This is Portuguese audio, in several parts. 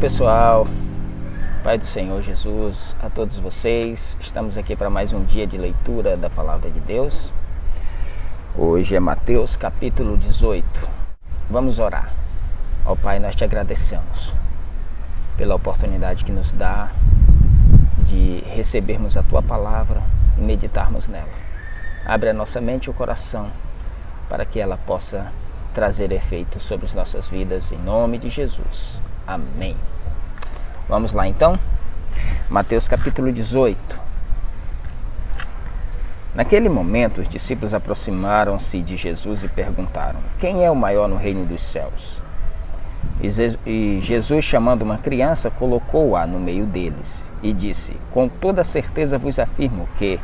pessoal, Pai do Senhor Jesus, a todos vocês, estamos aqui para mais um dia de leitura da Palavra de Deus. Hoje é Mateus capítulo 18. Vamos orar. Ó Pai, nós te agradecemos pela oportunidade que nos dá de recebermos a Tua Palavra e meditarmos nela. Abre a nossa mente e o coração para que ela possa trazer efeito sobre as nossas vidas, em nome de Jesus. Amém. Vamos lá então, Mateus capítulo 18. Naquele momento, os discípulos aproximaram-se de Jesus e perguntaram: quem é o maior no reino dos céus? E Jesus, chamando uma criança, colocou-a no meio deles e disse: com toda certeza vos afirmo que,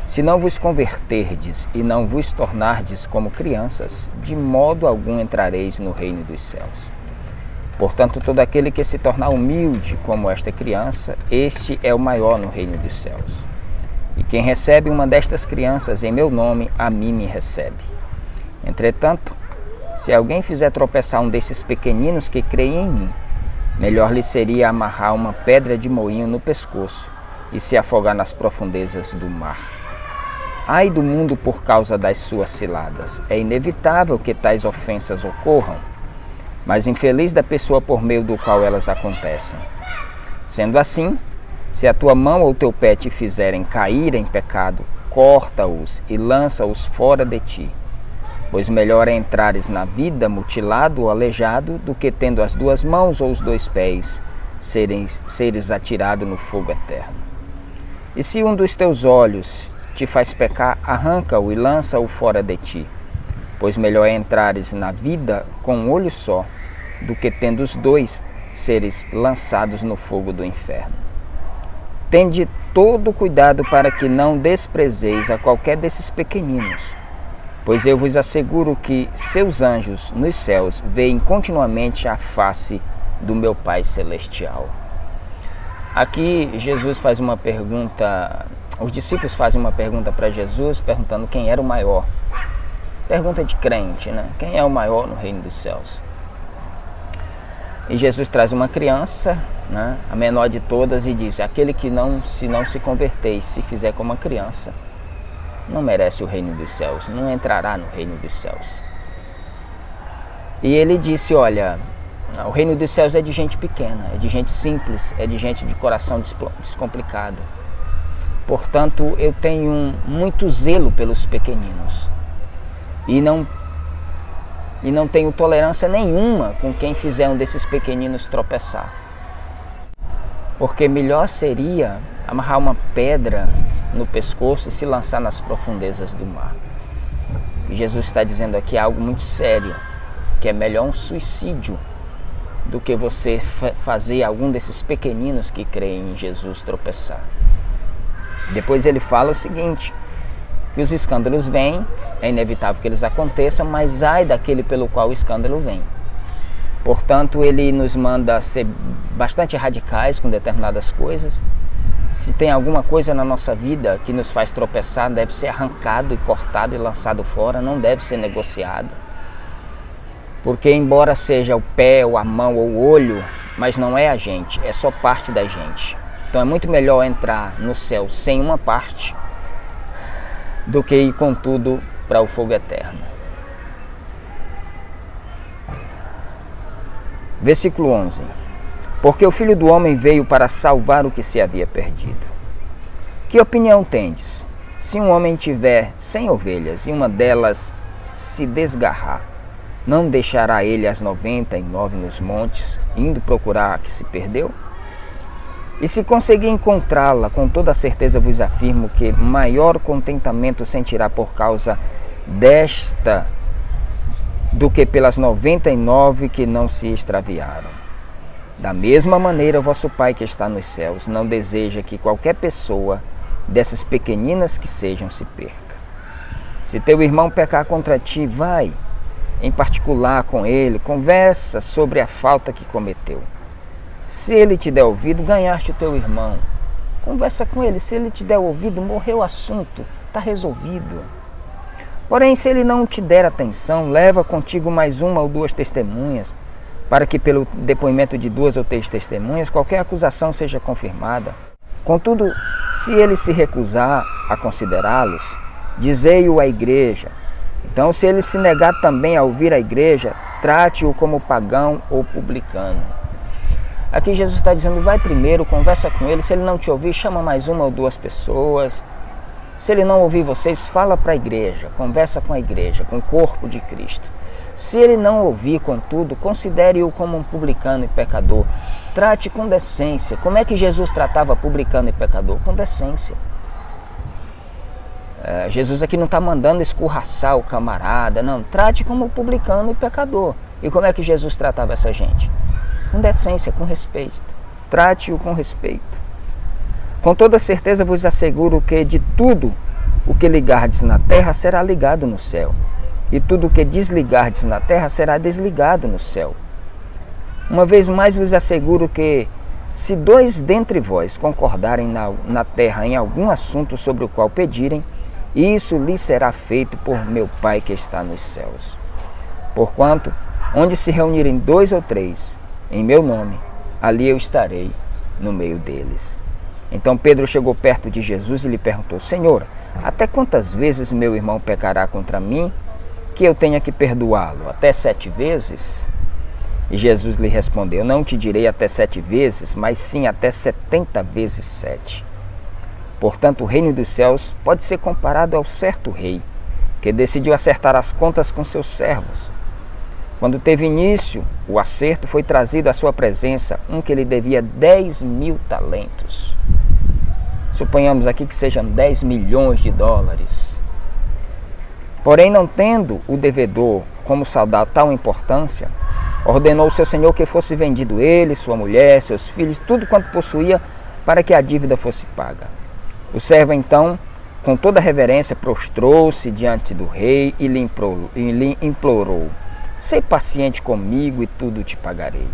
se não vos converterdes e não vos tornardes como crianças, de modo algum entrareis no reino dos céus. Portanto, todo aquele que se tornar humilde como esta criança, este é o maior no reino dos céus. E quem recebe uma destas crianças em meu nome, a mim me recebe. Entretanto, se alguém fizer tropeçar um desses pequeninos que creem em mim, melhor lhe seria amarrar uma pedra de moinho no pescoço e se afogar nas profundezas do mar. Ai do mundo por causa das suas ciladas. É inevitável que tais ofensas ocorram, mas infeliz da pessoa por meio do qual elas acontecem. Sendo assim, se a tua mão ou teu pé te fizerem cair em pecado, corta-os e lança-os fora de ti. Pois melhor é entrares na vida mutilado ou aleijado, do que tendo as duas mãos ou os dois pés, seres atirado no fogo eterno. E se um dos teus olhos te faz pecar, arranca-o e lança-o fora de ti. Pois melhor é entrares na vida com um olho só, do que tendo os dois seres lançados no fogo do inferno. Tende todo cuidado para que não desprezeis a qualquer desses pequeninos, pois eu vos asseguro que seus anjos nos céus veem continuamente a face do meu Pai Celestial. Aqui Jesus faz uma pergunta, os discípulos fazem uma pergunta para Jesus, perguntando quem era o maior. Pergunta de crente, né? Quem é o maior no reino dos céus? E Jesus traz uma criança, né, a menor de todas, e diz: aquele que não se converter e se fizer como uma criança, não merece o reino dos céus, não entrará no reino dos céus. E ele disse: olha, o reino dos céus é de gente pequena, é de gente simples, é de gente de coração descomplicado. Portanto, eu tenho muito zelo pelos pequeninos. E não tenho tolerância nenhuma com quem fizer um desses pequeninos tropeçar. Porque melhor seria amarrar uma pedra no pescoço e se lançar nas profundezas do mar. E Jesus está dizendo aqui algo muito sério, que é melhor um suicídio do que você fazer algum desses pequeninos que creem em Jesus tropeçar. Depois ele fala o seguinte: que os escândalos vêm, é inevitável que eles aconteçam, mas ai daquele pelo qual o escândalo vem. Portanto, ele nos manda ser bastante radicais com determinadas coisas. Se tem alguma coisa na nossa vida que nos faz tropeçar, deve ser arrancado e cortado e lançado fora, não deve ser negociado. Porque embora seja o pé, ou a mão, ou o olho, mas não é a gente, é só parte da gente. Então é muito melhor entrar no céu sem uma parte do que ir com tudo para o fogo eterno. Versículo 11. Porque o Filho do Homem veio para salvar o que se havia perdido. Que opinião tendes? Se um homem tiver 100 ovelhas e uma delas se desgarrar, não deixará ele as 99 nos montes, indo procurar a que se perdeu? E se conseguir encontrá-la, com toda certeza vos afirmo que maior contentamento sentirá por causa desta do que pelas 99 que não se extraviaram. Da mesma maneira, vosso Pai que está nos céus não deseja que qualquer pessoa dessas pequeninas que sejam se perca. Se teu irmão pecar contra ti, vai em particular com ele, conversa sobre a falta que cometeu. Se ele te der ouvido, ganhaste o teu irmão. Conversa com ele. Se ele te der ouvido, morreu o assunto. Está resolvido. Porém, se ele não te der atenção, leva contigo mais uma ou duas testemunhas, para que pelo depoimento de 2 ou 3 testemunhas qualquer acusação seja confirmada. Contudo, se ele se recusar a considerá-los, dizei-o à igreja. Então, se ele se negar também a ouvir a igreja, trate-o como pagão ou publicano. Aqui Jesus está dizendo, vai primeiro, conversa com ele, se ele não te ouvir, chama mais 1 ou 2 pessoas. Se ele não ouvir vocês, fala para a igreja, conversa com a igreja, com o corpo de Cristo. Se ele não ouvir, contudo, considere-o como um publicano e pecador. Trate com decência. Como é que Jesus tratava publicano e pecador? Com decência. Jesus aqui não está mandando escorraçar o camarada, não. Trate como publicano e pecador. E como é que Jesus tratava essa gente? Com decência, com respeito. Trate-o com respeito. Com toda certeza vos asseguro que de tudo o que ligardes na terra será ligado no céu, e tudo o que desligardes na terra será desligado no céu. Uma vez mais vos asseguro que, se 2 dentre vós concordarem na terra em algum assunto sobre o qual pedirem, isso lhes será feito por meu Pai que está nos céus. Porquanto, onde se reunirem 2 ou 3 em meu nome, ali eu estarei no meio deles. Então Pedro chegou perto de Jesus e lhe perguntou, Senhor, até quantas vezes meu irmão pecará contra mim, que eu tenha que perdoá-lo? Até 7 vezes? E Jesus lhe respondeu, não te direi até 7 vezes, mas sim até 70 vezes 7. Portanto, o reino dos céus pode ser comparado ao certo rei, que decidiu acertar as contas com seus servos. Quando teve início o acerto, foi trazido à sua presença um que lhe devia 10.000 talentos. Suponhamos aqui que sejam 10 milhões de dólares. Porém, não tendo o devedor como saldar tal importância, ordenou seu senhor que fosse vendido ele, sua mulher, seus filhos, tudo quanto possuía, para que a dívida fosse paga. O servo então, com toda reverência, prostrou-se diante do rei e lhe implorou, sê paciente comigo e tudo te pagarei.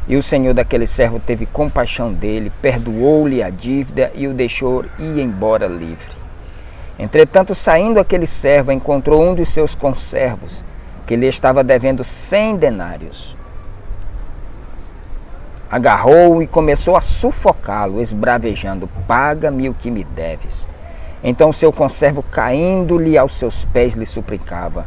E o senhor daquele servo teve compaixão dele, perdoou-lhe a dívida e o deixou ir embora livre. Entretanto, saindo aquele servo, encontrou um dos seus conservos, que lhe estava devendo 100 denários. Agarrou-o e começou a sufocá-lo, esbravejando, paga-me o que me deves. Então o seu conservo, caindo-lhe aos seus pés, lhe suplicava,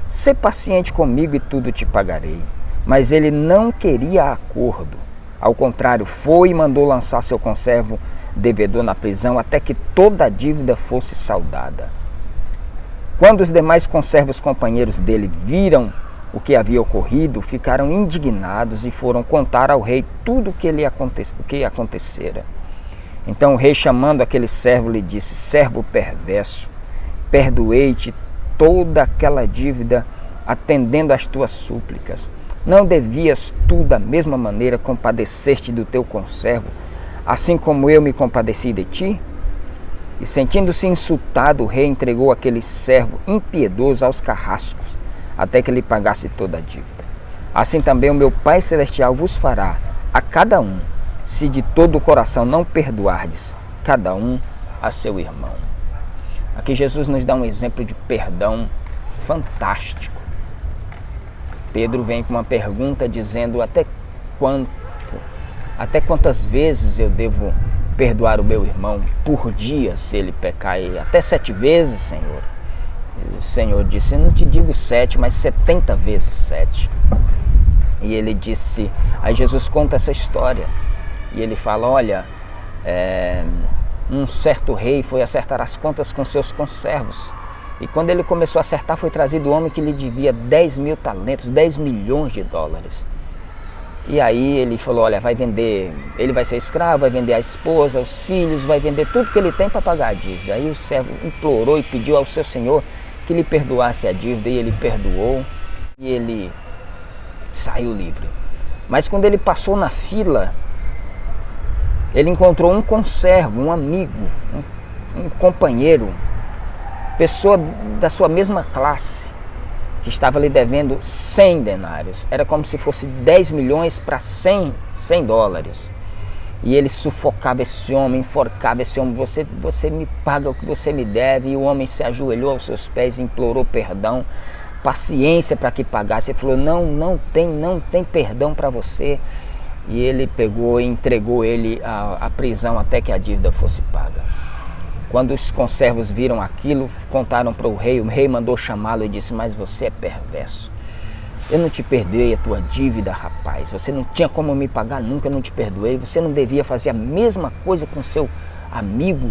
sê paciente comigo e tudo te pagarei. Mas ele não queria acordo. Ao contrário, foi e mandou lançar seu conservo devedor na prisão até que toda a dívida fosse saldada. Quando os demais conservos companheiros dele viram o que havia ocorrido, ficaram indignados e foram contar ao rei tudo o que acontecera. Então o rei, chamando aquele servo, lhe disse, servo perverso, perdoei-te toda aquela dívida atendendo às tuas súplicas. Não devias tu, da mesma maneira, compadecer-te do teu conservo, assim como eu me compadeci de ti? E sentindo-se insultado, o rei entregou aquele servo impiedoso aos carrascos, até que lhe pagasse toda a dívida. Assim também o meu Pai Celestial vos fará, a cada um, se de todo o coração não perdoardes, cada um a seu irmão. Aqui Jesus nos dá um exemplo de perdão fantástico. Pedro vem com uma pergunta dizendo, até quantas vezes eu devo perdoar o meu irmão por dia se ele pecar? E até 7 vezes, Senhor. E o Senhor disse, eu não te digo 7, mas 70 vezes 7. E ele disse, aí Jesus conta essa história. E ele fala, olha, um certo rei foi acertar as contas com seus conservos. E quando ele começou a acertar, foi trazido o homem que lhe devia 10.000 talentos, 10 milhões de dólares. E aí ele falou, olha, vai vender, ele vai ser escravo, vai vender a esposa, os filhos, vai vender tudo que ele tem para pagar a dívida. Aí o servo implorou e pediu ao seu senhor que lhe perdoasse a dívida, e ele perdoou e ele saiu livre. Mas quando ele passou na fila, ele encontrou um conservo, um amigo, um companheiro, pessoa da sua mesma classe, que estava lhe devendo 100 denários. Era como se fosse 10 milhões para 100 dólares. E ele sufocava esse homem, enforcava esse homem. Você me paga o que você me deve. E o homem se ajoelhou aos seus pés, implorou perdão. paciência para que pagasse. Ele falou, não tem perdão para você. E ele pegou e entregou ele à prisão até que a dívida fosse paga. Quando os conservos viram aquilo, contaram para o rei mandou chamá-lo e disse, mas você é perverso. Eu não te perdoei a tua dívida, rapaz. Você não tinha como me pagar nunca, eu não te perdoei. Você não devia fazer a mesma coisa com seu amigo.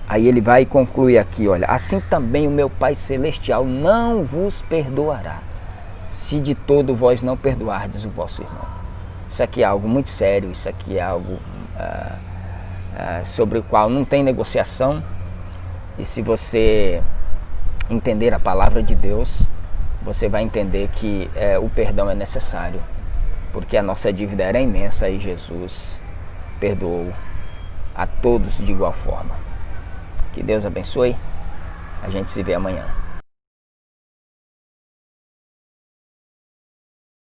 Aí ele vai e conclui aqui, olha, assim também o meu Pai Celestial não vos perdoará, se de todo vós não perdoardes o vosso irmão. Isso aqui é algo muito sério, isso aqui é algo sobre o qual não tem negociação. E se você entender a palavra de Deus, você vai entender que o perdão é necessário, porque a nossa dívida era imensa e Jesus perdoou a todos de igual forma. Que Deus abençoe. A gente se vê amanhã.